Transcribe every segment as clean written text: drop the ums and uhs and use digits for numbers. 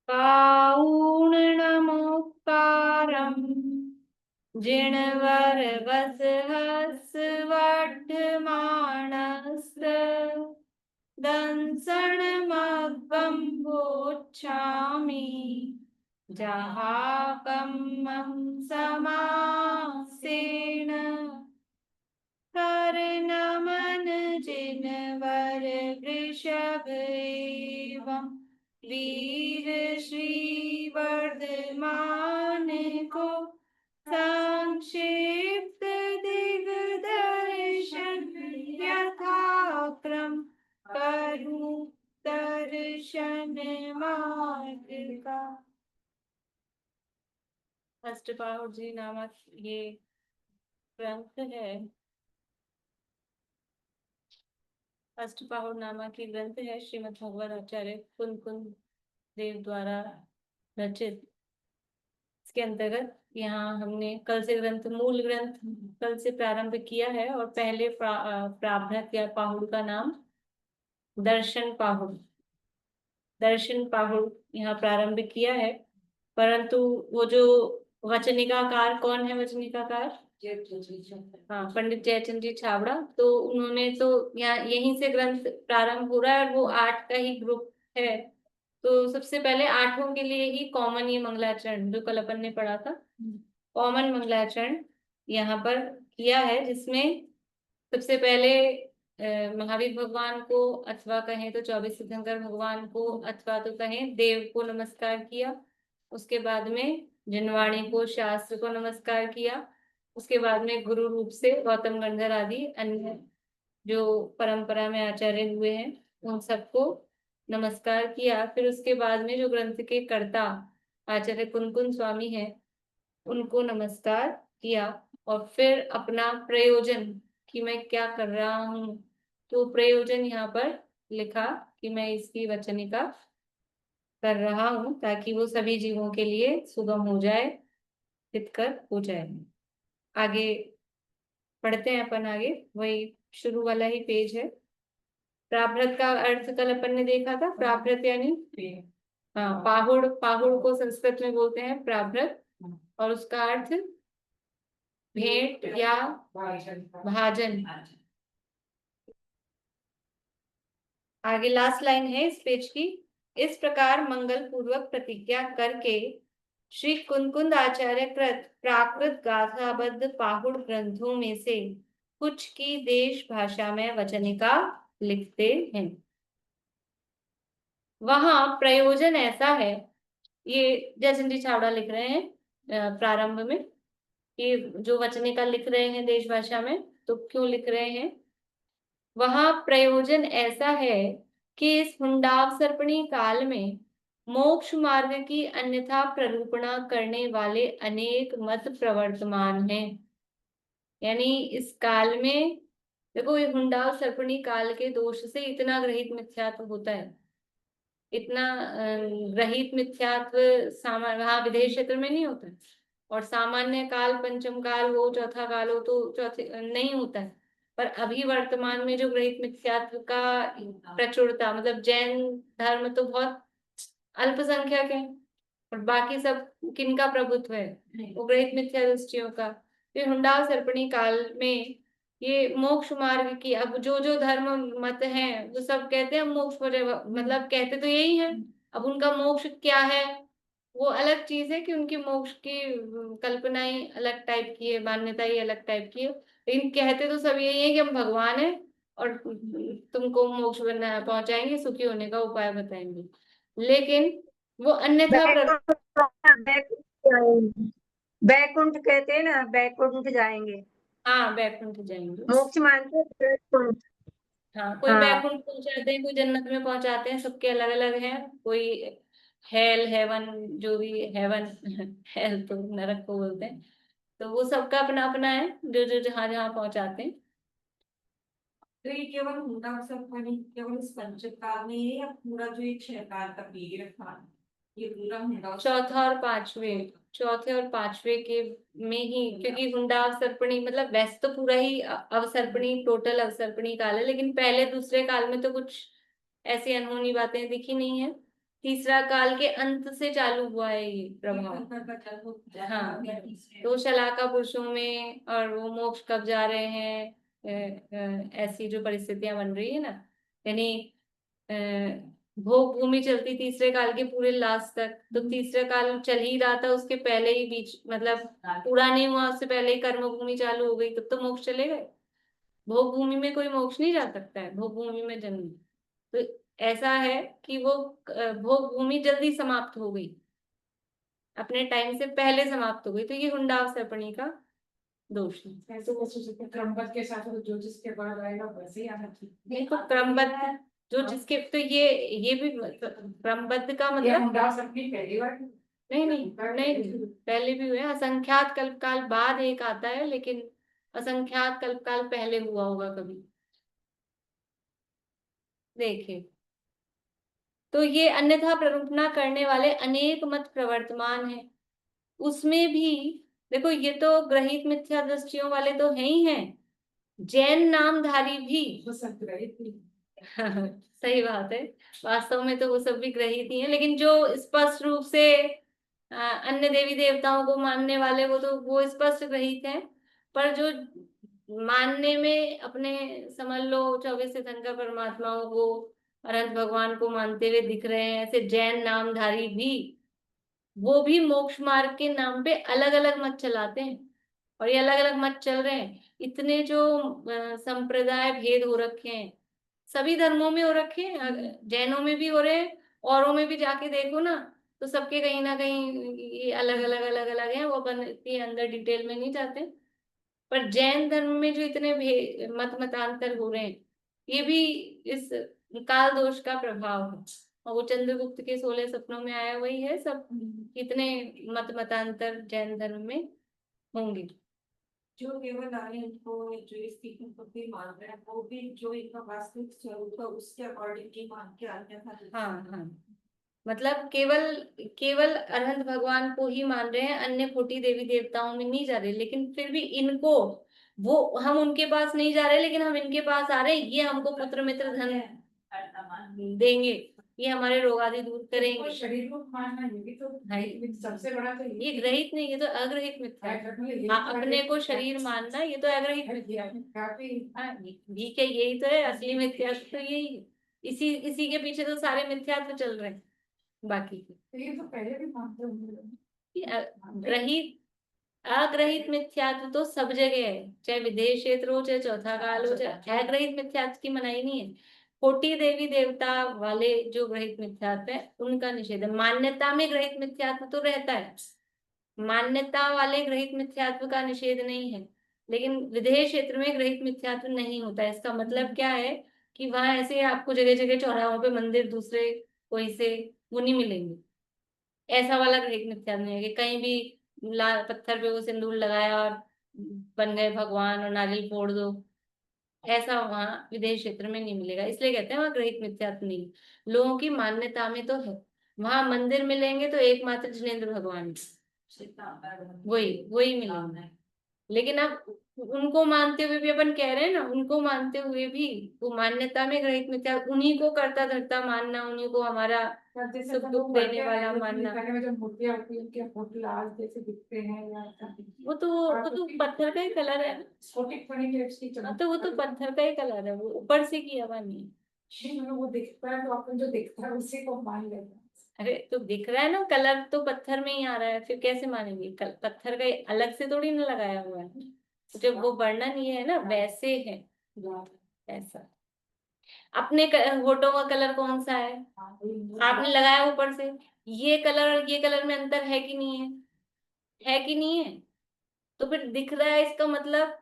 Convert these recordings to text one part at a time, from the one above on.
काऊणनमोक्कारम् जिणवर वस हस वर्धमानस्त दंसनमग्गं गोच्छामि जहाकम्मं समासेन कर नमन जिनवर वृषभ एवं वीर श्री वर्धमान को संक्षिप्त दिग्दर्शन यथाक्रम करूं दर्शन मार्ग का। अष्टपाहुर जी नामक ये ग्रंथ है। अष्टपाहुर नामक ये ग्रंथ है श्रीमद् भगवद आचार्य कुंद कुंद देव द्वारा रचित। इसके अंतर्गत यहाँ हमने कल से मूल ग्रंथ कल से प्रारंभ किया है और पहले प्राभृत या पाहुड़ का नाम दर्शन पाहुड़ यहाँ प्रारंभ किया है। परंतु वो जो वचनिकाकार कौन है, वचनिकाकार हाँ पंडित जयचंद जी छाबड़ा, तो उन्होंने तो यहाँ यहीं से ग्रंथ प्रारंभ हो रहा है और वो 8 का ही ग्रुप है। तो सबसे पहले 8 के लिए ही कॉमन ये मंगलाचरण जो कल अपन ने पढ़ा था, कॉमन मंगलाचरण यहाँ पर किया है, जिसमें सबसे पहले महावीर भगवान को अथवा कहें तो 24 तीर्थंकर भगवान को अथवा तो कहें देव को नमस्कार किया। उसके बाद में जिनवाणी को, शास्त्र को नमस्कार किया। उसके बाद में गुरु रूप से गौतम गंधर आदि अन्य जो परंपरा में आचार्य हुए हैं उन सबको नमस्कार किया। फिर उसके बाद में जो ग्रंथ के कर्ता आचार्य कुनकुन स्वामी हैं उनको नमस्कार किया और फिर अपना प्रयोजन कि मैं क्या कर रहा हूँ, तो प्रयोजन यहाँ पर लिखा कि मैं इसकी वचनिका कर रहा हूँ ताकि वो सभी जीवों के लिए सुगम हो जाए, हितकर हो जाए। आगे पढ़ते हैं अपन, आगे वही शुरू वाला ही पेज है। प्राभृत का अर्थ कल अपन ने देखा था। प्राभृत यानी हाँ पाहुड़, पाहुड़ को संस्कृत में बोलते हैं प्राभृत और उसका अर्थ भेंट या भाजन। आगे लास्ट लाइन है इस पेज की। इस प्रकार मंगल पूर्वक प्रतिज्ञा करके श्री कुनकुंद आचार्य कृत प्राकृत गाथाबद्ध पाहुड़ ग्रंथों में से कुछ की देश भाषा में वचनिका लिखते हैं। वहां प्रयोजन ऐसा है, ये जयचंद जी छाबड़ा लिख रहे हैं प्रारंभ में, कि जो वचनिका लिख रहे हैं देश भाषा में, तो क्यों लिख रहे हैं, वहां प्रयोजन ऐसा है कि इस हुंडाव सर्पणी काल में मोक्ष मार्ग की अन्यथा प्ररूपणा करने वाले अनेक मत प्रवर्तमान हैं। यानी इस काल में देखो, ये हुंडाव सर्पणी काल के दोष से इतना ग्रहित मिथ्यात्व होता है, इतना ग्रहित मिथ्यात्व हाँ विदेश क्षेत्र में नहीं होता है, और सामान्य काल, पंचम काल हो, चौथा काल हो तो चौथे नहीं होता है। पर अभी वर्तमान में जो ग्रहित मिथ्यात्व का प्रचुरता, मतलब जैन धर्म तो बहुत अल्पसंख्यक है और बाकी सब किनका प्रभुत्व है, वो ग्रहित मिथ्या दृष्टियों का। फिर हुंडाव सर्पणी काल में ये मोक्ष मार्ग की, अब जो जो धर्म मत हैं वो सब कहते हैं मोक्ष पर, मतलब कहते तो यही है। अब उनका मोक्ष क्या है वो अलग चीज है, कि उनकी मोक्ष की कल्पना ही अलग टाइप की है, मान्यता ही अलग टाइप की है, लेकिन कहते तो सब यही है कि हम भगवान है और तुमको मोक्ष बनना पहुंचाएंगे, सुखी होने का उपाय बताएंगे। लेकिन वो अन्यथा बैकुंठ कहते हैं ना, बैकुंठ जाएंगे। हाँ बैकुंठ जाएंगे, मोक्ष मानते हैं बैकुंठ। हाँ कोई हाँ बैकुंठ पहुंचाते हैं, कोई जन्नत में पहुंचाते हैं, सबके अलग अलग हैं। कोई हेल हेवन, जो भी हेवन हेल तो नरक को बोलते हैं, तो वो सबका अपना अपना है, जो जो जहाँ जहाँ पहुंचाते हैं। तो ये केवल हुंडा सर्पणी केवल इस पंचकाल में है या पूरा जो ये 6 काल का पीरियड था ये पूरा हुंडा? चौथे और पांचवे के में ही, क्योंकि हुंडा अवसर्पणी मतलब वैसे तो पूरा ही अवसर्पणी, टोटल अवसर्पणी काल है, लेकिन पहले दूसरे काल में तो कुछ ऐसी अनहोनी बातें दिखी नहीं है, तीसरा काल के अंत से चालू हुआ है ये प्रभाव। हाँ, तो शलाका पुरुषों में और वो मोक्ष कब जा रहे हैं, ऐसी जो परिस्थितियां बन रही है ना, यानी अ, भोग भूमि चलती तीसरे काल के पूरे लास्ट तक, तो तीसरा काल चल ही रहा था, उसके पहले ही बीच मतलब पूरा नहीं हुआ उससे पहले ही कर्म भूमि चालू हो गई, तब तो मोक्ष चले गए। भोग भूमि में कोई मोक्ष नहीं जा सकता है, भोग भूमि में जन्म। तो ऐसा है कि वो भोग भूमि जल्दी समाप्त हो गई, अपने टाइम से पहले समाप्त हो गई, तो ये हुंडाव सर्पणी का दोष है। ऐसे वो सोचते हैं, क्रमबद्ध के साथ वो जो जिसके बाद आएगा वैसे ही आना चाहिए। नहीं तो क्रमबद्ध जो जिसके, तो ये भी क्रमबद्ध का ये मतलब मुंडा सबकी पहली बार नहीं, पहले भी हुए, असंख्यात कल्पकाल बाद एक आता है, लेकिन असंख्यात कल्पकाल पहले हुआ होगा कभी। देखिए, तो ये अन्यथा प्ररूपना करने वाले अनेक मत प्रवर्तमान है, उसमें भी देखो, ये तो ग्रहित मिथ्या दृष्टियों वाले तो है ही हैं, जैन नामधारी भी वो सब ग्रहित थी। सही बात है, वास्तव में तो वो सब भी ग्रहित ही हैं, लेकिन जो स्पष्ट रूप से अन्य देवी देवताओं को मानने वाले, वो तो वो स्पष्ट ग्रहित हैं, पर जो मानने में अपने समझ लो 24 तीर्थंकर परमात्माओं को, अनंत भगवान को मानते हुए दिख रहे हैं, ऐसे जैन नामधारी भी, वो भी मोक्ष मार्ग के नाम पे अलग अलग मत चलाते हैं, और ये अलग अलग मत चल रहे हैं। इतने जो संप्रदाय भेद हो रखे हैं, सभी धर्मों में हो रखे हैं, जैनों में भी हो रहे हैं, औरों में भी जाके देखो ना, तो सबके कहीं ना कहीं ये अलग अलग है, वो अपन इतनी अंदर डिटेल में नहीं जाते। पर जैन धर्म में जो इतने मत मतांतर हो रहे हैं, ये भी इस काल दोष का प्रभाव है, और वो चंद्रगुप्त के 16 सपनों में आया वही है सब, कितने मत मतांतर जैन धर्म में होंगे। जो केवल आर्यन को जो इसकी उत्पत्ति मान रहे हैं, वो भी जो इनका वास्तविक स्वरूप है उसके अकॉर्डिंग की मान के अन्यथा। हाँ, मतलब केवल केवल अरहंत भगवान को ही मान रहे हैं, अन्य खोटी देवी देवताओं में नहीं जा रहे, लेकिन फिर भी इनको, वो हम उनके पास नहीं जा रहे, लेकिन हम इनके पास आ रहे हैं, ये हमको पुत्र मित्र धन देंगे, ये हमारे रोग आदि दूर करेंगे। शरीर को मानना ये भी तो है, सबसे बड़ा तो ये ग्रहित नहीं, ये तो अग्रहित मिथ्या है। हाँ, अपने को शरीर मानना, ये तो अग्रहित मिथ्या है। हाँ, ठीक है, यही तो है असली मिथ्या, तो यही है। इसी के पीछे तो सारे मिथ्यात्व चल रहे हैं बाकी के। ये तो पहले भी मानते होंगे। ग्रहित अग्रहित मिथ्यात्व तो सब जगह है, चाहे विदेश क्षेत्र हो, चाहे चौथा काल हो, चाहे अग्रहित मिथ्यात्व की मनाही नहीं है। कोटि देवी देवता वाले जो ग्रहित मिथ्यात्व है उनका निषेध है, मान्यता में ग्रहित मिथ्यात्व तो रहता है, मान्यता वाले ग्रहित मिथ्यात्व का निषेध नहीं है, लेकिन विदेश क्षेत्र में ग्रहित मिथ्यात्व नहीं होता है। इसका मतलब क्या है कि वहां ऐसे आपको जगह जगह चौराहों पे मंदिर दूसरे कोई से वो नहीं मिलेंगे, ऐसा वाला ग्रहित मिथ्यात्व नहीं है कि कहीं भी लाल पत्थर पे वो सिंदूर लगाया और बन गए भगवान और नारियल फोड़ दो, ऐसा वहां विदेश क्षेत्र में नहीं मिलेगा, इसलिए कहते हैं वहां ग्रहित मिथ्यात्व नहीं। लोगों की मान्यता में तो है, वहां मंदिर मिलेंगे तो एकमात्र जिनेंद्र भगवान, वही वही मिलेंगे, लेकिन अब उनको मानते हुए भी अपन कह रहे हैं ना, उनको मानते हुए भी वो मान्यता में ग्रहित मिथ्या, उन्हीं को करता धरता मानना, उन्हीं को हमारा सुख दुख देने वाला मानना। में जो मूर्तियां होती है उनके फोटो लाल जैसे दिखते हैं या वो तो पत्थर का ही कलर है ना, तो वो तो पत्थर का ही कलर है, वो ऊपर से किया हुआ नहीं है। वो दिखता है तो अपन जो दिखता है उसी को मान लेते हैं। अरे तो दिख रहा है ना, कलर तो पत्थर में ही आ रहा है, फिर कैसे मानेंगे, पत्थर का अलग से थोड़ी ना लगाया हुआ है, जब वो वर्णन ये है ना वैसे है, ऐसा। अपने होठों का कलर कौन सा है, आपने लगाया ऊपर से, ये कलर और ये कलर में अंतर है कि नहीं है, है कि नहीं है, तो फिर दिख रहा है, इसका मतलब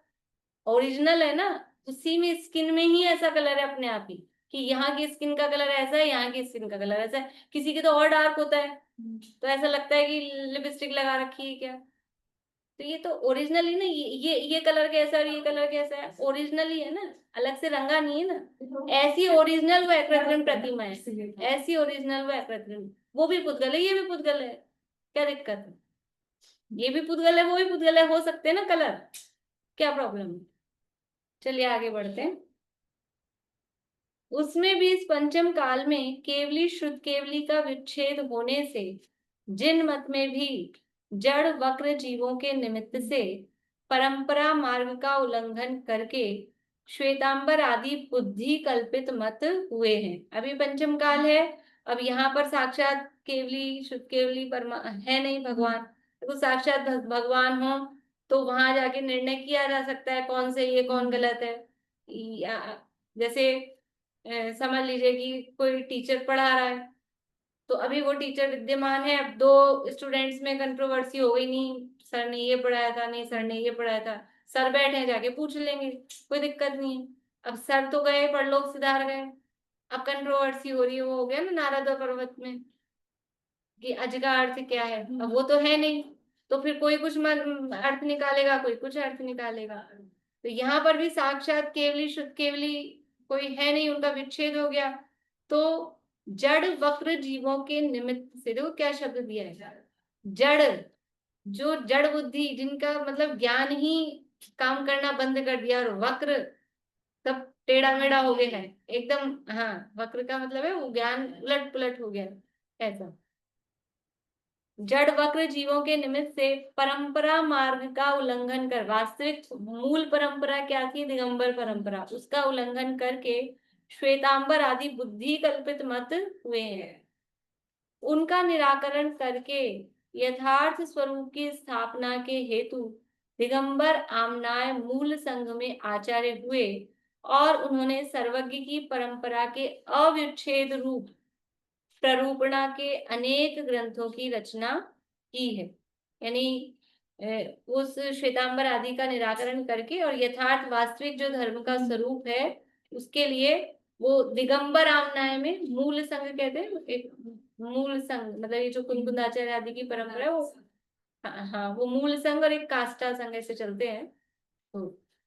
ओरिजिनल है ना, उसी में स्किन में ही ऐसा कलर है अपने आप ही, कि यहाँ की स्किन का कलर ऐसा है, यहाँ की स्किन का कलर ऐसा है, किसी के तो और डार्क होता है, तो ऐसा लगता है कि लिपस्टिक लगा रखी है क्या, तो ये तो ओरिजिनल ही ना, ये कलर कैसा और ये कलर कैसा है, ओरिजिनल ही है ना, अलग से रंगा नहीं है ना, ऐसी ओरिजिनल वो कृत्रिम प्रतिमा है, ऐसी ओरिजिनल वो कृत्रिम, वो भी पुद्गल है, ये भी पुद्गल है, क्या दिक्कत है, ये भी पुद्गल है वो भी पुद्गल है, हो सकते हैं ना कलर, क्या प्रॉब्लम है। चलिए आगे बढ़ते हैं। उसमें भी इस पंचम काल में केवली शुद्ध केवली का विच्छेद होने से जिन मत में भी जड़ वक्र जीवों के निमित्त से परंपरा मार्ग का उल्लंघन करके श्वेतांबर आदि बुद्धि कल्पित मत हुए हैं। अभी पंचम काल है, अब यहाँ पर साक्षात केवली शुद्ध केवली परमा है नहीं भगवान, तो साक्षात भगवान हो तो वहां जाके निर्णय किया जा सकता है कौन सही है कौन गलत है। जैसे समझ लीजिए कि कोई टीचर पढ़ा रहा है, तो अभी वो टीचर विद्यमान है, अब दो स्टूडेंट्स में कंट्रोवर्सी हो गई, नहीं सर ने ये पढ़ाया था, नहीं सर ने ये पढ़ाया था, सर बैठे हैं जाके पूछ लेंगे, कोई दिक्कत नहीं है। अब सर तो गए, परलोक सिधार गए, अब कंट्रोवर्सी हो रही है, वो हो गया ना नारद और पर्वत में कि अज का अर्थ क्या है, अब वो तो है नहीं, तो फिर कोई कुछ अर्थ निकालेगा, कोई कुछ अर्थ निकालेगा। तो यहाँ पर भी साक्षात केवली शुद्ध केवली कोई है नहीं, उनका विच्छेद हो गया। तो जड़ वक्र जीवों के निमित्त से, देखो क्या शब्द दिया है, जड़, जो जड़ बुद्धि जिनका मतलब ज्ञान ही काम करना बंद कर दिया, और वक्र सब टेढ़ा मेढ़ा हो गया है एकदम। हाँ, वक्र का मतलब है वो ज्ञान उलट पुलट हो गया ऐसा। जड़ वक्र जीवों के निमित्त से परंपरा मार्ग का उल्लंघन कर, वास्तविक मूल परंपरा क्या थी, दिगंबर परंपरा, उसका उल्लंघन करके श्वेतांबर आदि बुद्धि कल्पित मत हुए हैं। उनका निराकरण करके यथार्थ स्वरूप की स्थापना के हेतु दिगंबर आमनाय मूल संघ में आचार्य हुए और उन्होंने सर्वज्ञ की परंपरा के अविच्छेद रूप प्ररूपणा के अनेक ग्रंथों की रचना की है। यानी उस श्वेतांबर आदि का निराकरण करके और यथार्थ वास्तविक जो धर्म का स्वरूप है उसके लिए वो दिगंबर आमनाय में मूल संघ कहते हैं, एक मूल संघ मतलब ये जो कुंकुंदाचार्य आदि की परंपरा है वो, हाँ वो मूल संघ और एक काष्ठा संघ ऐसे चलते हैं।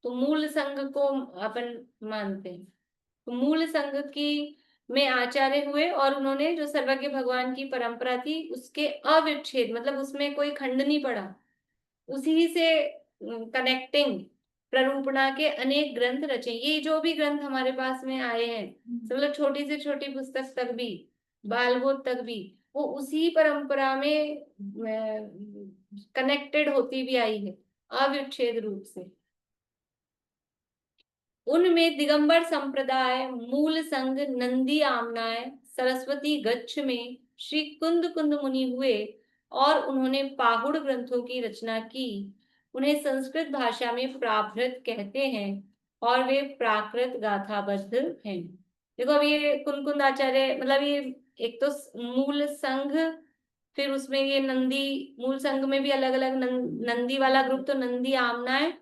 तो मूल संघ को अपन मानते हैं। तो मूल संघ की में आचार्य हुए और उन्होंने जो सर्वज्ञ भगवान की परंपरा थी उसके अविच्छेद मतलब उसमें कोई खंड नहीं पड़ा, उसी से कनेक्टिंग प्ररूपणा के अनेक ग्रंथ रचे। ये जो भी ग्रंथ हमारे पास में आए हैं मतलब छोटी से छोटी पुस्तक तक भी, बालबोध तक भी, वो उसी परंपरा में कनेक्टेड होती भी आई है अविच्छेद रूप से। उनमें दिगंबर संप्रदाय मूल संघ नंदी आमनाय सरस्वती गच्छ में श्री कुंद कुंद मुनि हुए और उन्होंने पाहुड़ ग्रंथों की रचना की। उन्हें संस्कृत भाषा में प्राभृत कहते हैं और वे प्राकृत गाथाबद्ध हैं। देखो अब ये कुंद आचार्य मतलब ये एक तो मूल संघ, फिर उसमें ये नंदी, मूल संघ में भी अलग अलग नंदी वाला ग्रुप तो नंदी आमनाय,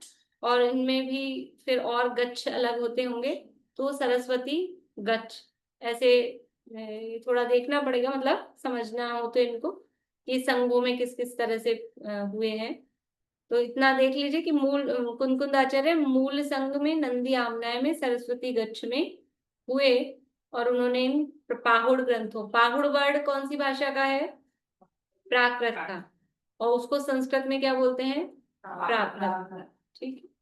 और इनमें भी फिर और गच्छ अलग होते होंगे तो सरस्वती गच्छ ऐसे। थोड़ा देखना पड़ेगा मतलब समझना हो तो इनको कि संघों में किस किस तरह से हुए हैं। तो इतना देख लीजिए कि मूल कुंद आचार्य मूल संघ में नंदी आमनाय में सरस्वती गच्छ में हुए और उन्होंने इन पाहुड़ ग्रंथों, पाहुड़ वर्ड कौन सी भाषा का है, प्राकृत का, और उसको संस्कृत में क्या बोलते हैं, प्राकृत। ठीक है।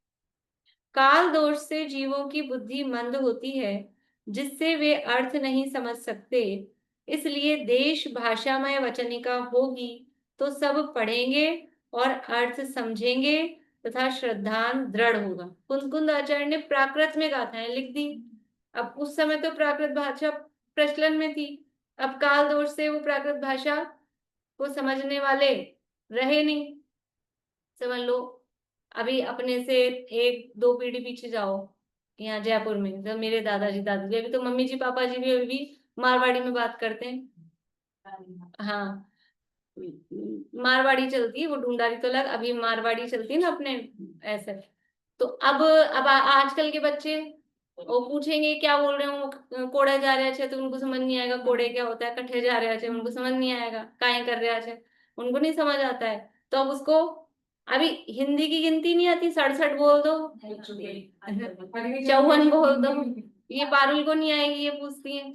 काल दोष से जीवों की बुद्धि मंद होती है जिससे वे अर्थ नहीं समझ सकते, इसलिए देश भाषामय वचनिका होगी तो सब पढ़ेंगे और अर्थ समझेंगे तथा श्रद्धान दृढ़ होगा। कुंद आचार्य ने प्राकृत में गाथाएं लिख दी। अब उस समय तो प्राकृत भाषा प्रचलन में थी, अब काल दोष से वो प्राकृत भाषा को समझने वाले रहे नहीं। समझ लो अभी अपने से एक दो पीढ़ी पीछे जाओ, यहाँ जयपुर में जब मेरे दादाजी दादाजी, अभी तो मम्मी जी पापा जी भी अभी भी मारवाड़ी में बात करते हैं। हाँ, मारवाड़ी चलती है, वो ढूंढारी तो अलग, अभी मारवाड़ी चलती है ना अपने ऐसे। तो अब आजकल के बच्चे वो पूछेंगे क्या बोल रहे हो, कोड़े जा रहे हैं तो उनको समझ नहीं आएगा कोड़े क्या होता है, कट्ठे जा रहे हैं उनको समझ नहीं आएगा, काहे कर रहे हैं उनको नहीं समझ आता है। तो अब उसको अभी हिंदी की गिनती नहीं आती, 67 बोल दो, 54 बोल दो, ये पारुल को नहीं आएगी, ये पूछती है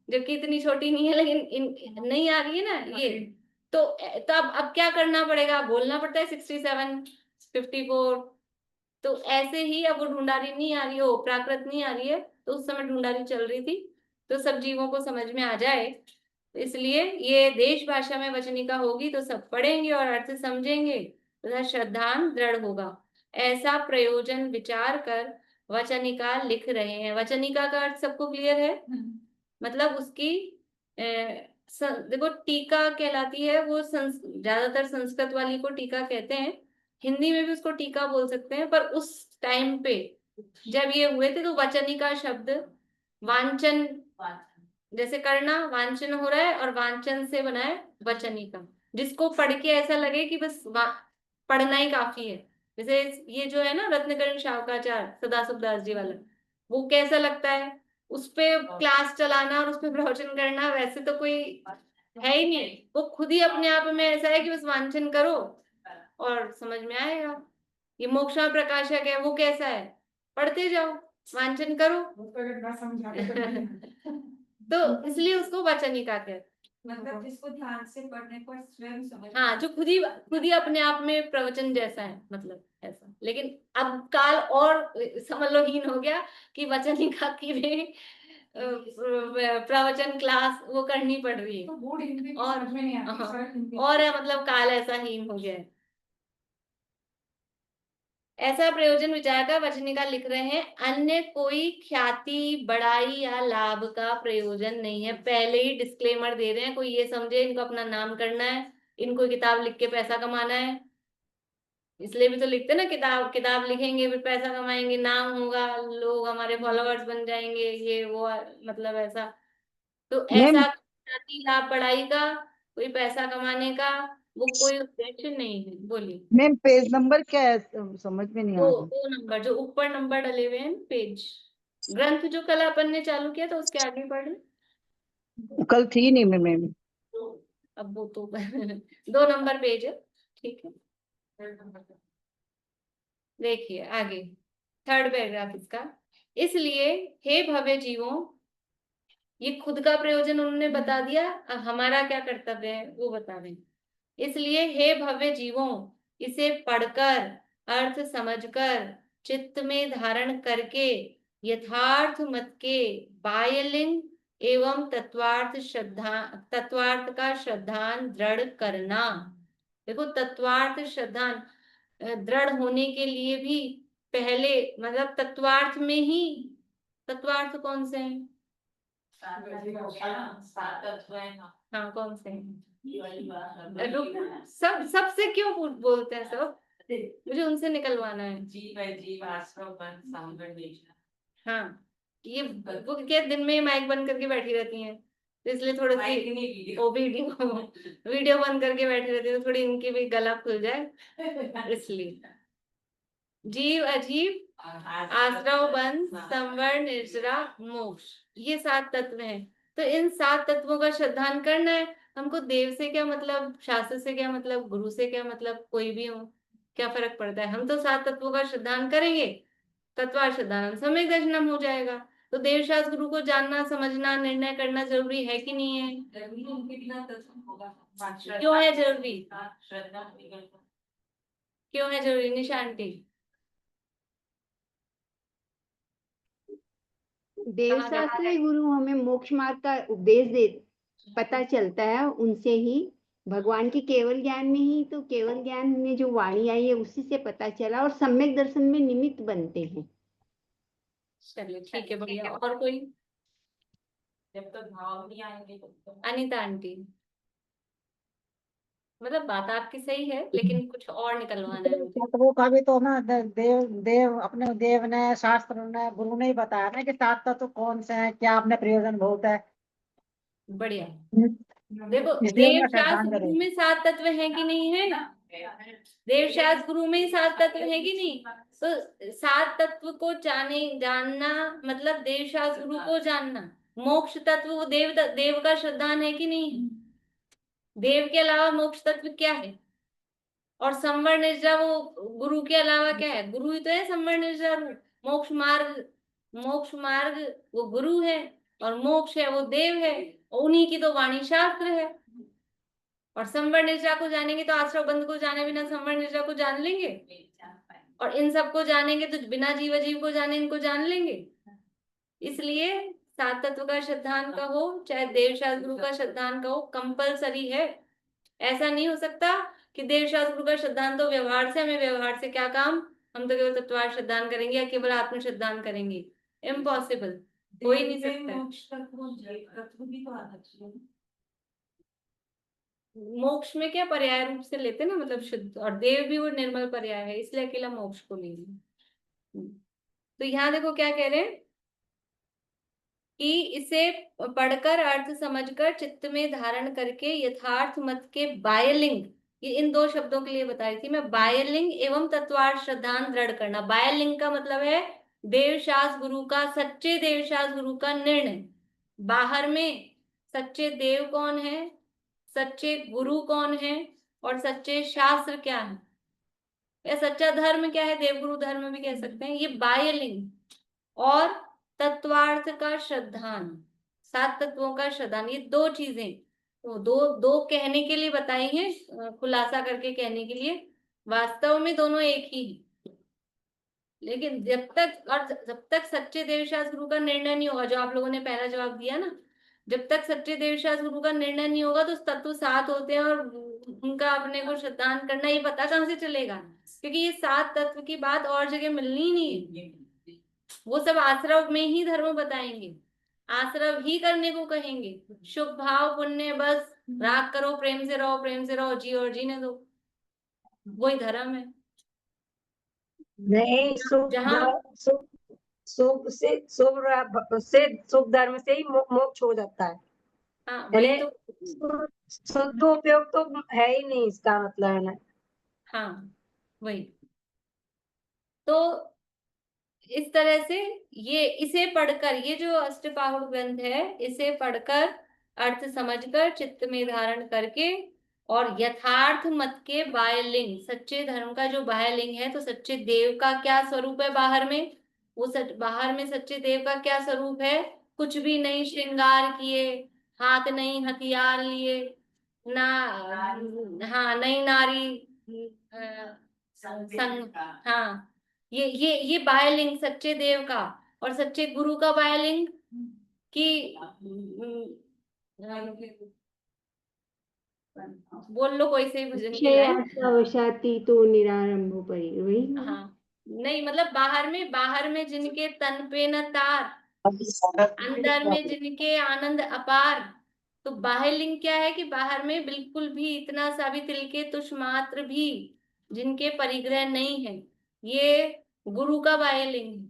जबकि इतनी छोटी नहीं है लेकिन नहीं आ रही है ना ये। तो अब क्या करना पड़ेगा, बोलना पड़ता है 67 54। तो ऐसे ही अब वो ढूंढारी नहीं आ रही हो, प्राकृत नहीं आ रही है, तो उस समय ढूंढारी चल रही थी, तो सब जीवों को समझ में आ जाए, तो इसलिए ये देश भाषा में वचनिका होगी तो सब पढ़ेंगे और अर्थ समझेंगे तथा श्रद्धान दृढ़ होगा। ऐसा प्रयोजन विचार कर वचनिका लिख रहे हैं। वचनिका का अर्थ सबको क्लियर है? मतलब उसकी देखो टीका कहलाती है, वो ज्यादातर संस्कृत वाली को टीका कहते हैं, हिंदी में भी उसको टीका बोल सकते हैं, पर उस टाइम पे जब ये हुए थे तो वचनिका शब्द वांचन, जैसे करना वांचन हो रहा है और वांचन से बना है वचनिका, जिसको पढ़ के ऐसा लगे कि बस पढ़ना ही काफी है। जैसे ये जो है ना रत्नकरण शावकाचार सदाशिव दास जी वाला, वो कैसा लगता है, उस पे क्लास चलाना और उस पे प्रवचन करना, वैसे तो कोई है ही नहीं, वो खुद ही अपने आप में ऐसा है कि बस वांचन करो और समझ में आएगा। ये मोक्षा प्रकाशक है, वो कैसा है, पढ़ते जाओ वांचन करो तो इसलिए उसको वचनिका कहते हैं। मतलब जिसको ध्यान से पढ़ने पर स्वयं समझ, हाँ, जो खुद ही अपने आप में प्रवचन जैसा है, मतलब ऐसा। लेकिन अब काल और समझ लो हीन हो गया कि वचनिका की भी प्रवचन क्लास वो करनी पड़ रही है, तो बोर्ड हिंदी की और समझ में नहीं आती, हाँ, सरल हिंदी। और मतलब काल ऐसा हीन हो गया है। ऐसा प्रयोजन विचार का वचनिका लिख रहे हैं, अन्य कोई ख्याति बड़ाई या लाभ का प्रयोजन नहीं है। पहले ही डिस्क्लेमर दे रहे हैं, कोई ये समझे इनको अपना नाम करना है, इनको किताब लिख के पैसा कमाना है, इसलिए भी तो लिखते हैं ना, किताब किताब लिखेंगे फिर पैसा कमाएंगे, नाम होगा, लोग हमारे फॉलोअर्स बन जाएंगे, ये वो, मतलब ऐसा। तो मैम ऐसा ख्याति लाभ बड़ाई का, कोई पैसा कमाने का वो कोई उद्देश्य नहीं है। बोलिए। मैम पेज नंबर क्या है, समझ में नहीं दो आ रहा। दो नंबर, जो ऊपर नंबर डले हुए हैं पेज, ग्रंथ जो कल अपन ने चालू किया था उसके आगे पढ़ लें। कल थी नहीं मैम। अब वो तो 2 नंबर पेज है, ठीक है। देखिए आगे, 3rd पैराग्राफ इसका। इसलिए हे भव्य जीवों, ये खुद का प्रयोजन उन्होंने बता दिया, अब हमारा क्या कर्तव्य है वो बता रहे हैं। इसलिए हे भव्य जीवों, इसे पढ़कर अर्थ समझकर चित्त में धारण करके यथार्थ मत के बाह्यलिंग एवं तत्वार्थ का श्रद्धान दृढ़ करना। देखो तत्वार्थ श्रद्धान दृढ़ होने के लिए भी पहले, मतलब तत्वार्थ में ही, तत्वार्थ कौन से हैं? हाँ कौन से हैं? सबसे क्यों बोलते हैं सब, मुझे उनसे निकलवाना है। जीव है, जीव आश्रम बन सांगड़ निश्चय। हाँ, ये वो क्या दिन में माइक बंद करके बैठी रहती हैं, तो इसलिए थोड़ा सी वो वीडियो बंद करके बैठी रहती है, तो थोड़ी इनकी भी गला खुल जाए इसलिए। जीव अजीव आश्रव बंध संवर निर्जरा मोक्ष, ये 7 तत्व हैं। तो इन 7 तत्वों का श्रद्धान करना है हमको। देव से क्या मतलब, शास्त्र से क्या मतलब, गुरु से क्या मतलब, कोई भी हो क्या फर्क पड़ता है, हम तो 7 तत्वों का श्रद्धान करेंगे, तत्वा श्रद्धान सम्यक दर्शनम हो जाएगा। तो देव शास्त्र गुरु को जानना समझना निर्णय करना जरूरी है कि नहीं है? उनके बिना दर्शन होगा। क्यों है जरूरी, श्रद्धा क्यों है जरूरी निशा आंटी? देव शास्त्री गुरु हमें मोक्ष मार्ग का उपदेश दे, पता चलता है उनसे ही, भगवान के केवल ज्ञान में ही, तो केवल ज्ञान में जो वाणी आई है उसी से पता चला, और सम्यक दर्शन में निमित्त बनते हैं। चलिए ठीक है, बढ़िया। और कोई? जब तक भाव नहीं आएंगे तब तक। अनीता आंटी, मतलब बात आपकी सही है लेकिन कुछ और निकलवाना है मुझे। तत्वों का भी तो ना देव देव अपने देव ने शास्त्र ने गुरु ने ही बताया ना कि 7 तत्व कौन से हैं, क्या अपने प्रयोजन बहुत है। बढ़िया। देखो इसलिए देव उन्हें शास्त्र श्रद्धान गुरु करें। में 7 तत्व हैं कि नहीं है? देव शास्त्र गुरु में ही 7 तत्व हैं कि नहीं? तो 7 तत्व को जानना मतलब देव शास्त्र गुरु को जानना। मोक्ष तत्व वो देव का श्रद्धान है कि नहीं? देव के अलावा मोक्ष तत्व क्या है? और संवर निर्जरा वो गुरु के अलावा क्या है? गुरु ही तो है संवर निर्जरा रूप। मोक्ष मार्ग वो गुरु है, और मोक्ष है वो देव है, और उन्हीं की तो वाणी शास्त्र है। और संवर निर्जरा को जानेंगे तो आश्रव बंध को जाने बिना संवर निर्जरा को जान लेंगे? और इन सबको जानेंगे तो बिना जीव अजीव को जाने इनको जान लेंगे। इसलिए सात तत्व का सिद्धांत का हो चाहे देवशास्त्र गुरु का सिद्धांत का हो, कंपलसरी है। ऐसा नहीं हो सकता कि देवशास्त्र गुरु का सिद्धांत तो व्यवहार से, हमें व्यवहार से क्या काम, हम तो केवल तत्वार्थ सिद्धांत करेंगे या केवल आत्म सिद्धांत करेंगे। इम्पॉसिबल, हो ही नहीं देव में सकता है। मोक्ष तत्व जीव तत्व भी तो आना चाहिए। मोक्ष में क्या पर्याय रूप से लेते ना, मतलब शुद्ध, और देव भी वो निर्मल पर्याय है, इसलिए अकेला मोक्ष को नहीं है। तो यहाँ देखो क्या कह रहे हैं कि इसे पढ़कर अर्थ समझकर चित्त में धारण करके यथार्थ मत के बायलिंग, ये इन दो शब्दों के लिए बता रही थी मैं, बायलिंग एवं तत्वार्थ श्रद्धांत दृढ़ करना। बायलिंग का मतलब है देवशास्त्र गुरु का, सच्चे देवशास्त्र गुरु का निर्णय। बाहर में सच्चे देव कौन है, सच्चे गुरु कौन है, और सच्चे शास्त्र क्या है, या सच्चा धर्म क्या है, देवगुरु धर्म भी कह सकते हैं, ये बाह्यलिंग। और तत्वार्थ का श्रद्धान, सात तत्वों का श्रद्धान, ये दो चीजें तो दो दो कहने के लिए बताई हैं, खुलासा करके कहने के लिए। वास्तव में दोनों एक ही है, लेकिन जब तक सच्चे देवशास्त्र गुरु का निर्णय नहीं होगा, जो आप लोगों ने पहला जवाब दिया ना, जब तक सच्चे देवशास्त्र गुरु का निर्णय नहीं होगा तो तत्व सात होते हैं और उनका अपने को श्रद्धांत करना ये पता कहां से चलेगा, क्योंकि ये सात तत्व की बात और जगह मिलनी ही नहीं है। वो सब आश्रव में ही धर्म बताएंगे, आश्रव ही करने को कहेंगे। शुभ भाव पुण्य, बस राग करो, प्रेम से रहो, प्रेम से रहो, जी और जीने दो, वही धर्म है। नहीं, जहाँ शुभ शुभ से शुभ धर्म से ही मोक्ष हो जाता है। हाँ वही यानी तो, शुद्ध उपयोग तो है ही नहीं, इसका मतलब है ना। हाँ वही तो, इस तरह से ये इसे पढ़कर, ये जो अष्टपाहुड़ ग्रंथ है, इसे पढ़कर अर्थ समझकर चित्त में धारण करके और यथार्थ मत के बाह्यलिंग, सच्चे धर्म का जो बाह्यलिंग है, तो सच्चे देव का क्या स्वरूप है बाहर में, वो बाहर में सच्चे देव का क्या स्वरूप है, कुछ भी नहीं श्रृंगार किए, हाथ नहीं हथियार लिए, ना हाँ नहीं नारी संग, हाँ ये बाह्यलिंग सच्चे देव का। और सच्चे गुरु का बाह्यलिंग कि बोल लो कोई से भजन की लाइन। वशाती तो निरारंभ परी, वही ना? हाँ नहीं, मतलब बाहर में जिनके तन पे न तार, अंदर में जिनके आनंद अपार। तो बाह्यलिंग क्या है कि बाहर में बिल्कुल भी इतना सा भी तिल के तुष मात्र भी जिनके परिग्रह नहीं है, ये गुरु का बाह्यलिंग है।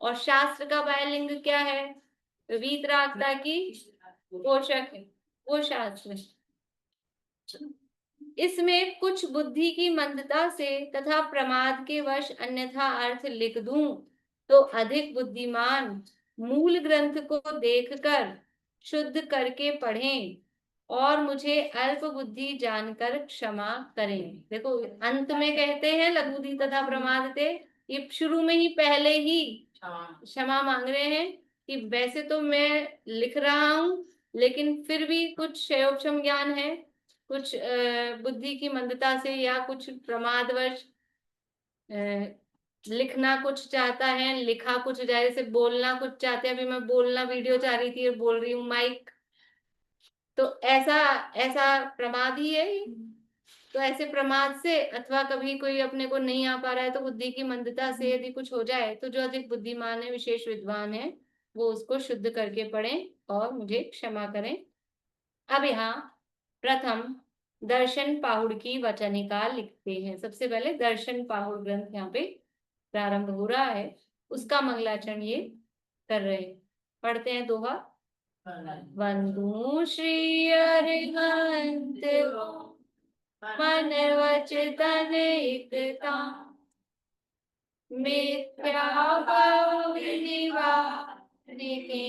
और शास्त्र का बाह्यलिंग क्या है, वीतरागता की पोषक है, वो शास्त्र है। इसमें कुछ बुद्धि की मंदता से तथा प्रमाद के वश अन्यथा अर्थ लिख दूं तो अधिक बुद्धिमान मूल ग्रंथ को देखकर शुद्ध करके पढ़ें और मुझे अल्प बुद्धि जानकर क्षमा करें। देखो अंत में कहते हैं लघुधि तथा प्रमाद थे, ये शुरू में ही पहले ही क्षमा मांग रहे हैं कि वैसे तो मैं लिख रहा हूं, लेकिन फिर भी कुछ क्षयोक्षम ज्ञान है, कुछ बुद्धि की मंदता से या कुछ प्रमादवश लिखना कुछ चाहता है, लिखा कुछ जाए, जैसे बोलना कुछ चाहते हैं, अभी मैं बोलना वीडियो चाह रही थी और बोल रही हूँ माइक, तो ऐसा ऐसा प्रमाद ही है ये। तो ऐसे प्रमाद से अथवा कभी कोई अपने को नहीं आ पा रहा है तो बुद्धि की मंदता से यदि कुछ हो जाए, तो जो अधिक बुद्धिमान है, विशेष विद्वान है, वो उसको शुद्ध करके पढ़ें और मुझे क्षमा करें। अब यहाँ प्रथम दर्शन पाहुड़ की वचनिका लिखते हैं। सबसे पहले दर्शन पाहुड़ ग्रंथ यहाँ पे प्रारंभ हो रहा है, उसका मंगलाचरण ये कर रहे हैं। पढ़ते हैं दोहा। वंदू श्री अरिहंत मन वचन एकता मिथ्या भाव निवारिके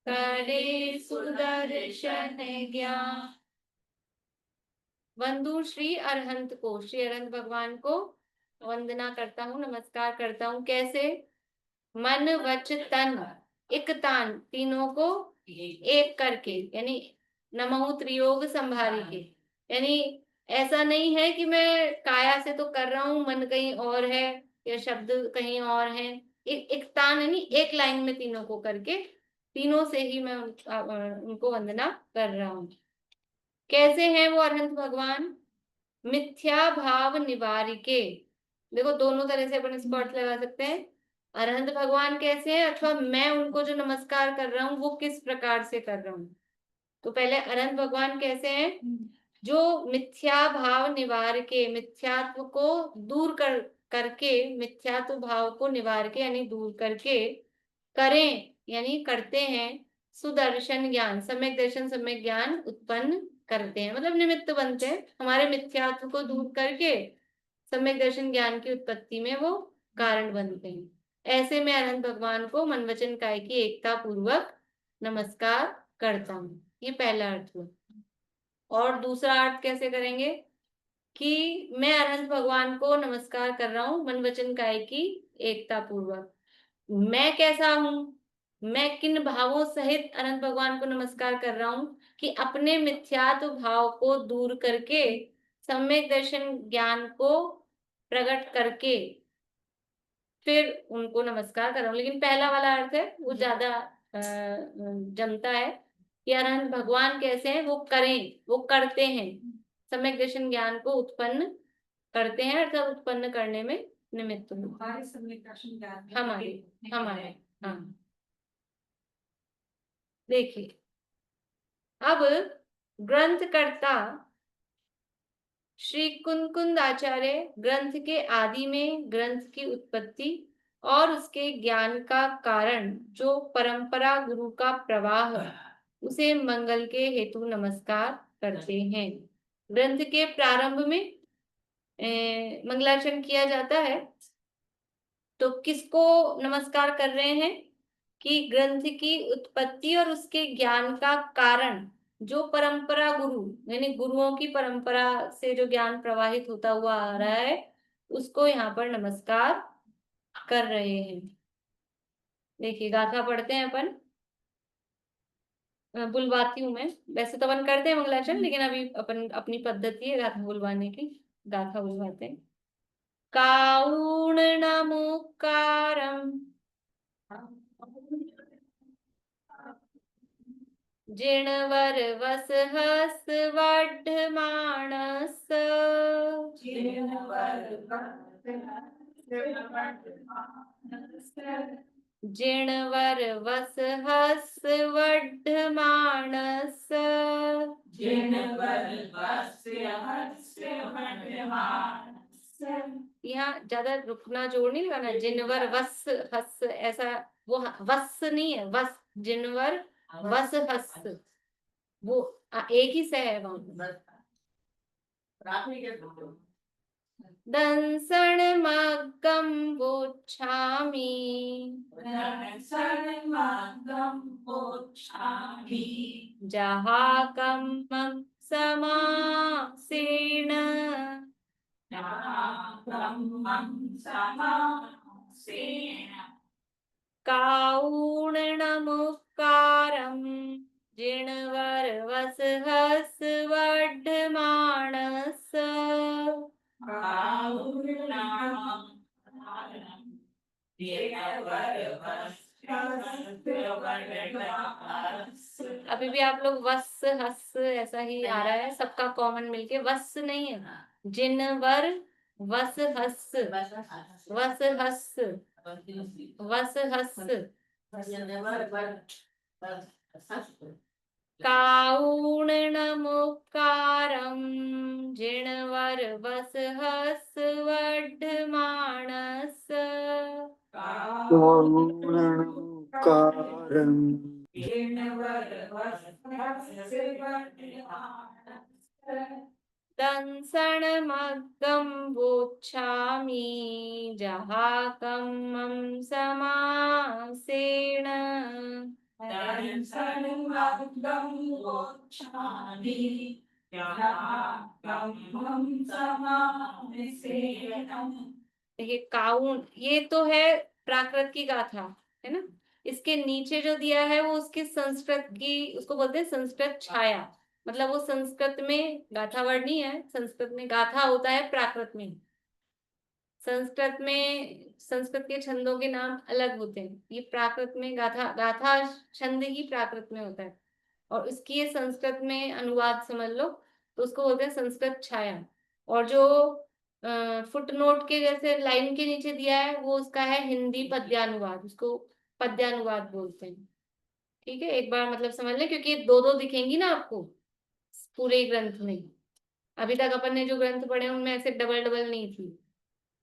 करे सुदर्शन ज्ञान। वंदू श्री अरहंत को, श्री अरहंत भगवान को वंदना करता हूँ, नमस्कार करता हूँ। कैसे? मन वच तन इकतान, तीनों को एक करके, यानी नमो त्रियोग संभारी के, यानी ऐसा नहीं है कि मैं काया से तो कर रहा हूँ, मन कहीं और है या शब्द कहीं और है। एक तान यानी एक लाइन में तीनों को करके, तीनों से ही मैं उनको वंदना कर रहा हूँ। कैसे हैं वो अरहंत भगवान? मिथ्या भाव निवारिके। देखो दोनों तरह से अपन इसको अर्थ लगा सकते हैं। अरहंत भगवान कैसे हैं, अथवा मैं उनको जो नमस्कार कर रहा हूँ वो किस प्रकार से कर रहा हूँ। तो पहले अरहंत भगवान कैसे हैं? जो मिथ्या भाव निवार के, मिथ्यात्व को दूर करके, मिथ्यात्व भाव को निवार के यानी दूर करके, करें यानी करते हैं, सुदर्शन ज्ञान, सम्यक दर्शन सम्यक ज्ञान उत्पन्न करते हैं, मतलब निमित्त बनते हैं, हमारे मिथ्यात्व को दूर करके सम्यक दर्शन ज्ञान की उत्पत्ति में वो कारण बनते हैं। ऐसे में अनंत भगवान को मन वचन काया की एकता पूर्वक नमस्कार करता हूँ। ये पहला अर्थ हुआ। और दूसरा अर्थ कैसे करेंगे कि मैं अनंत भगवान को नमस्कार कर रहा हूँ मन वचन काया की एकता पूर्वक। मैं कैसा हूँ, मैं किन भावों सहित अनंत भगवान को नमस्कार कर रहा हूँ कि अपने मिथ्यात्व भाव को दूर करके सम्यक दर्शन ज्ञान को प्रकट करके फिर उनको नमस्कार कर रहा हूँ। लेकिन पहला वाला अर्थ है वो ज्यादा जमता है कि अनंत भगवान कैसे हैं, वो करें, वो करते हैं, सम्यक दर्शन ज्ञान को उत्पन्न करते हैं, अर्थात उत्पन्न करने में निमित्त हूँ। हमारे सम्यक दर्शन ज्ञान में हमारे हाँ। देखिए अब ग्रंथकर्ता श्री कुंद आचार्य ग्रंथ के आदि में ग्रंथ की उत्पत्ति और उसके ज्ञान का कारण जो परंपरा गुरु का प्रवाह, उसे मंगल के हेतु नमस्कार करते हैं। ग्रंथ के प्रारंभ में मंगलाचरण किया जाता है तो किसको नमस्कार कर रहे हैं कि ग्रंथ की उत्पत्ति और उसके ज्ञान का कारण जो परंपरा गुरु यानी गुरुओं की परंपरा से जो ज्ञान प्रवाहित होता हुआ आ रहा है उसको यहाँ पर नमस्कार कर रहे हैं। देखिए गाथा पढ़ते हैं अपन, बुलवाती हूँ मैं, वैसे तो अपन करते हैं मंगलाचरण लेकिन अभी अपन अपनी पद्धति है गाथा बुलवाने की, गाथा बुलवाते हैं। काऊण नमुकारम जिणवर वस हस वड मानस, जिणवर वस हस वड मानस, यहाँ ज्यादा रुकना जोड़ नहीं लगाना, जिनवर वस हस ऐसा, वो वस नहीं है, वस जिनवर वस हस, वो एक ही से है वहां। दंसण मग्गम वोच्छामि, जहाकं मम समासेन, काऊणमुक्कारं जिणवर वस हस वड मानस, अभी भी आप लोग वस हस ऐसा ही आ रहा है, सबका कॉमन मिलके, वस नहीं है, जिनवर वस हस, वस हस, वस हस, काऊणमुक्कारं जिणवर वस हस वड मानस, दंसण मग्गम वोच्छामि जहाकं मम समासेन, देखिए काउन ये तो है प्राकृत की गाथा है ना, इसके नीचे जो दिया है वो उसकी संस्कृत की, उसको बोलते हैं संस्कृत छाया, मतलब वो संस्कृत में गाथा वर्ड नहीं है, संस्कृत में गाथा होता है प्राकृत में। संस्कृत के छंदों के नाम अलग होते हैं, ये प्राकृत में गाथा, गाथा छंद ही प्राकृत में होता है, और इसकी ये संस्कृत में अनुवाद समझ लो तो उसको बोलते हैं संस्कृत छाया। और जो फुटनोट के जैसे लाइन के नीचे दिया है वो उसका है हिंदी पद्यानुवाद, उसको पद्यानुवाद बोलते हैं। ठीक है, एक बार मतलब समझ लें, क्योंकि दो दो दिखेंगी ना आपको पूरे ग्रंथ में। अभी तक अपन ने जो ग्रंथ पढ़े उनमें ऐसे डबल डबल नहीं थी।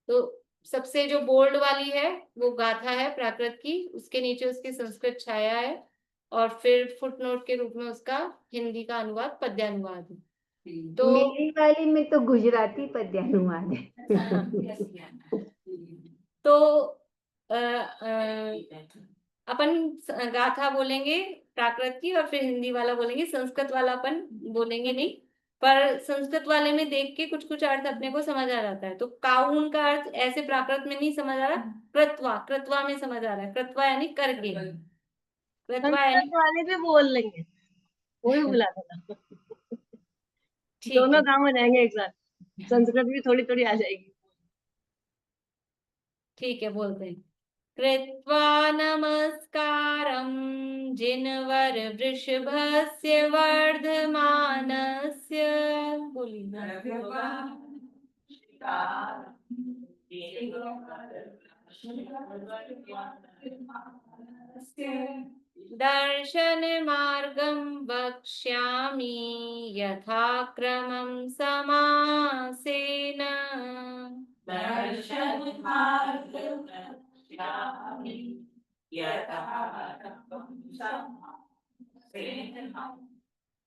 तो सबसे जो बोल्ड वाली है वो गाथा है प्राकृत की, उसके नीचे उसकी संस्कृत छाया है, और फिर फुटनोट के रूप में उसका हिंदी का अनुवाद पद्यानुवाद है। तो मेरी वाली में तो गुजराती पद्यानुवाद है। तो अपन गाथा बोलेंगे प्राकृत की, और फिर हिंदी वाला बोलेंगे, संस्कृत वाला अपन बोलेंगे नहीं। पर संस्कृत वाले में देख के कुछ कुछ अर्थ अपने को समझ आ जाता है। तो काउन का अर्थ ऐसे प्राकृत में नहीं समझ आ रहा, कृत्वा, कृत्वा में समझ आ रहा है। कृत्वा यानी करके, कृत्वा यानी संस्कृत वाले भी बोल लेंगे, वो भी बुला देना। ठीक दोनों है, काम हो जाएंगे एक साथ, संस्कृत भी थोड़ी थोड़ी आ जाएगी। ठीक है, बोलते हैं। कृत्वा नमस्कारं जिनवर वृषभस्य वर्धमानस्य, बोलिए। दर्शन मार्गं वक्ष्यामि यथाक्रमं समासेन।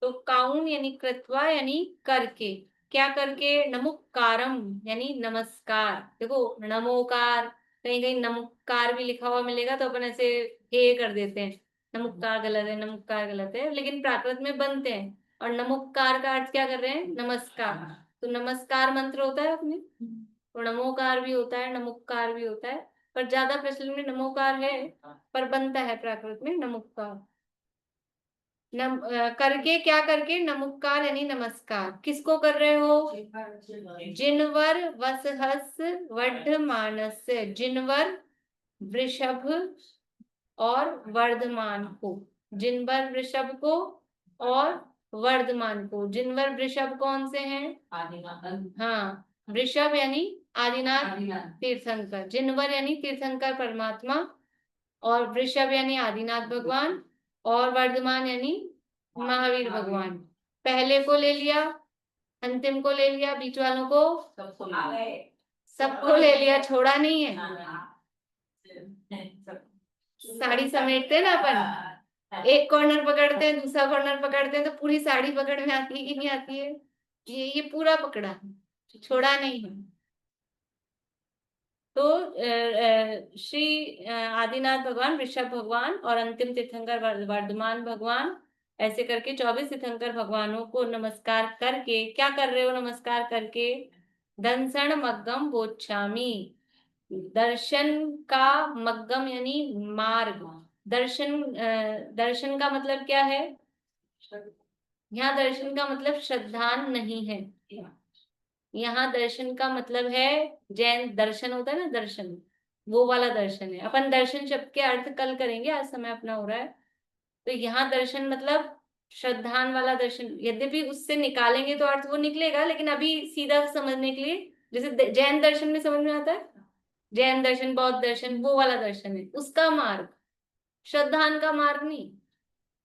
तो काउन यानी कृत्वा यानी करके, क्या करके, नमुक्कारम यानी नमस्कार। देखो नमोकार, कहीं कहीं नमुक्कार भी लिखा हुआ मिलेगा तो अपन ऐसे हे कर देते हैं, नमुक्कार गलत है, नमुक्कार गलत है, लेकिन प्राकृत में बनते हैं। और नमुक्कार का अर्थ क्या कर रहे हैं, नमस्कार। तो नमस्कार मंत्र होता है अपने, तो नमोकार भी होता है, नमुक्कार भी होता है, पर ज्यादा प्रचलन में नमोकार है, पर बनता है प्राकृत में नमुक्कार। करके, क्या करके, नमुक्कार यानी नमस्कार। किसको कर रहे हो, जिनवर वसहस वर्धमानस्य, जिनवर वृषभ और वर्धमान को, जिनवर वृषभ को और वर्धमान को। जिनवर वृषभ कौन से हैं, हाँ, वृषभ यानी आदिनाथ तीर्थंकर, जिनवर यानी तीर्थंकर परमात्मा, और वृषभ यानी आदिनाथ भगवान, और वर्धमान यानी महावीर भगवान। पहले को ले लिया, अंतिम को ले लिया, बीच वालों को सबको ले लिया, छोड़ा नहीं है। साड़ी समेटते हैं ना अपन, एक कॉर्नर पकड़ते हैं, दूसरा कॉर्नर पकड़ते हैं, तो पूरी साड़ी पकड़ में आती है कि नहीं आती है, ये पूरा पकड़ा, छोड़ा नहीं है। तो श्री आदिनाथ भगवान, ऋषभ भगवान और अंतिम तीर्थंकर वर्धमान भगवान, ऐसे करके 24 तीर्थंकर भगवानों को नमस्कार करके, क्या कर रहे हो, नमस्कार करके दंसण मग्गम बोच्छामी, दर्शन का मग्गम यानी मार्ग, दर्शन, दर्शन का मतलब क्या है, यहाँ दर्शन का मतलब श्रद्धान नहीं है, यहाँ दर्शन का मतलब है जैन दर्शन होता है ना, दर्शन, वो वाला दर्शन है। अपन दर्शन शब्द के अर्थ कल करेंगे, आज समय अपना हो रहा है। तो यहाँ दर्शन मतलब श्रद्धान वाला दर्शन, यद्यपि उससे निकालेंगे तो अर्थ वो निकलेगा, लेकिन अभी सीधा समझने के लिए, जैसे जैन दर्शन में समझ में आता है, जैन दर्शन, बौद्ध दर्शन, वो वाला दर्शन है, उसका मार्ग, श्रद्धान का मार्ग नहीं,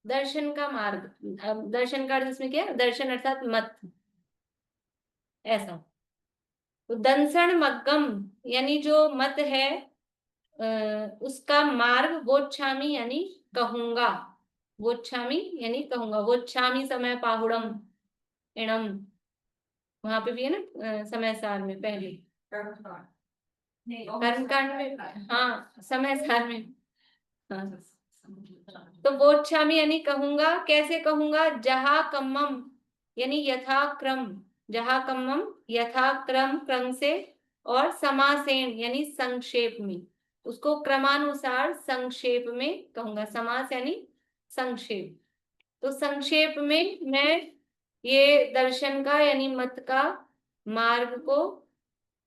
दर्शन का मार्ग। अब दर्शन का अर्थ इसमें क्या है, दर्शन अर्थात मत, ऐसा। तो दंसण मग्गम यानी जो मत है, उसका मार्ग, वोच्छामी यानी कहूंगा, वोच्छामी यानी कहूंगा, वोच्छामी समय पाहुड़म इणम, वहां पे भी है ना समय सार में पहले, कर्मकांड में, हाँ समय सार में, हाँ। तो वोच्छामी यानी कहूंगा, कैसे कहूंगा, जहा कम्मम यानी यथाक्रम, जहा कम्मम यथाक्रम, क्रम से, और समासेन यानी संक्षेप में, उसको क्रमानुसार संक्षेप में कहूंगा, समास यानी संक्षेप। तो संक्षेप में मैं ये दर्शन का यानी मत का मार्ग को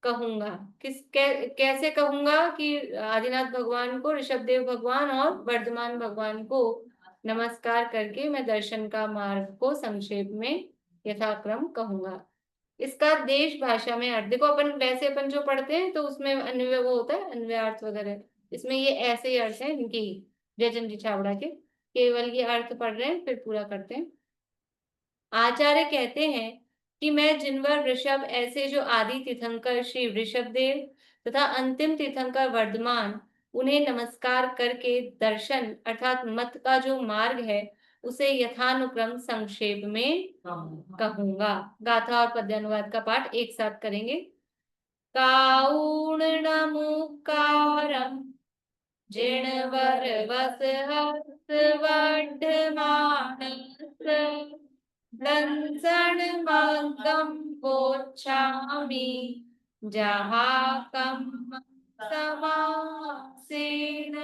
कहूंगा। कैसे कहूंगा कि आदिनाथ भगवान को, ऋषभदेव भगवान और वर्धमान भगवान को नमस्कार करके मैं दर्शन का मार्ग को संक्षेप में यथाक्रम कहूंगा। इसका देश भाषा में अर्थ देखो, अपन वैसे अपन जो पढ़ते हैं तो उसमें अन्वय वो होता है, अन्वयार्थ वगैरह, इसमें ये ऐसे ही अर्थ है इनकी जयचंद जी छाबड़ा के, केवल ये अर्थ पढ़ रहे हैं फिर पूरा करते हैं। आचार्य कहते हैं कि मैं जिनवर वृषभ ऐसे जो आदि तीर्थंकर श्री वृषभदेव तथा अंतिम तीर्थंकर वर्धमान, उन्हें नमस्कार करके दर्शन अर्थात मत का जो मार्ग है उसे यथानुक्रम संक्षेप में कहूंगा। गाथा और पद्यानुवाद का पाठ एक साथ करेंगे। काउण नमुकारम जिणवर वस हस्त वर्धमानस दंसन मग्गम पोच्छामि जहाकम समासेन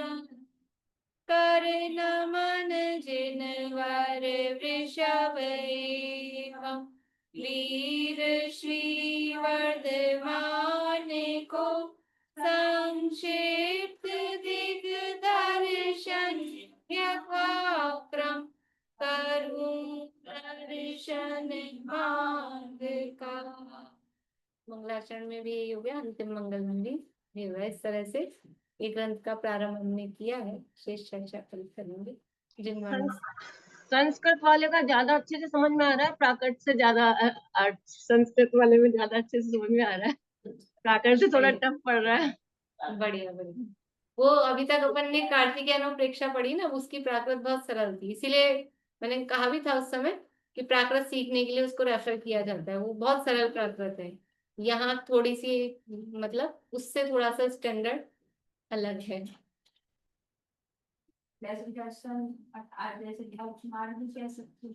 कर नमन जिनवर वृषभ एवं वीर श्री वर्धमान को संक्षिप्त दिग्दर्शन यथाक्रम करूं दर्शन मार्ग का। मंगलाचरण में भी यही हो गया, अंतिम मंगल में भी यही हुआ। इस तरह से एक ग्रंथ का प्रारंभ हमने किया है, शेष चर्चा कल करेंगे। जिनवाणी संस्कृत वाले का ज्यादा अच्छे से समझ में आ रहा है, प्राकृत से ज्यादा संस्कृत वाले में ज्यादा अच्छे से समझ में आ रहा है, प्राकृत से थोड़ा टफ पड़ रहा है। बढ़िया बढ़िया। वो अभी तक अपन ने कार्तिक अनुप्रेक्षा पढ़ी ना, उसकी प्राकृत बहुत सरल थी, इसीलिए मैंने कहा भी था उस समय कि प्राकृत सीखने के लिए उसको रेफर किया जाता है, वो बहुत सरल प्राकृत है। यहाँ थोड़ी सी मतलब उससे थोड़ा सा स्टैंडर्ड अलग है। जैसे मोक्ष मार्ग भी कह सकते हैं।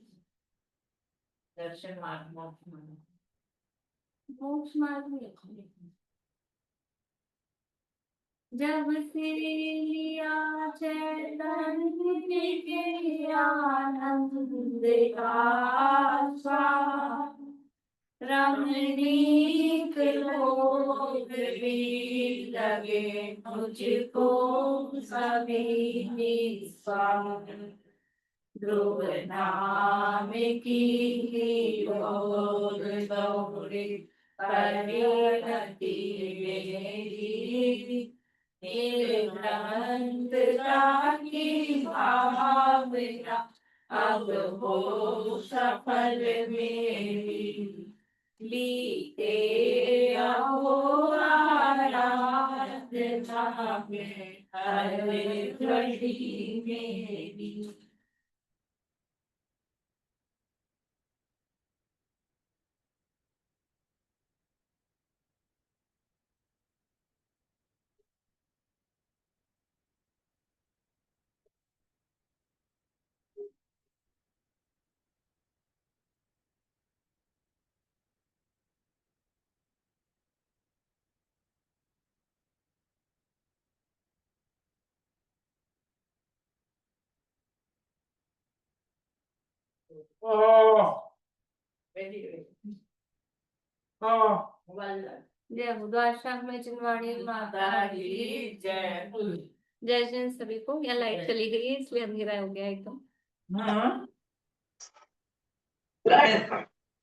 दर्शन मार्ग, मोक्ष मार्ग में जब से लिया चैतन्य के आनंद का स्वाद, रमणीक लोग भी लगे मुझको सभी निस्वार्थ, ध्रुव नाम की ओर दौड़े परिणति मेरी, ग्रंथ की भावना अब हो सफल मेरी, लीते रहो आराधना में हर घड़ी मेरी। जय बुद्धाश्रम में जिनवाणी माता की जय। जय जय सभी को। यहाँ लाइट चली गई है इसलिए अंधेरा हो गया एकदम।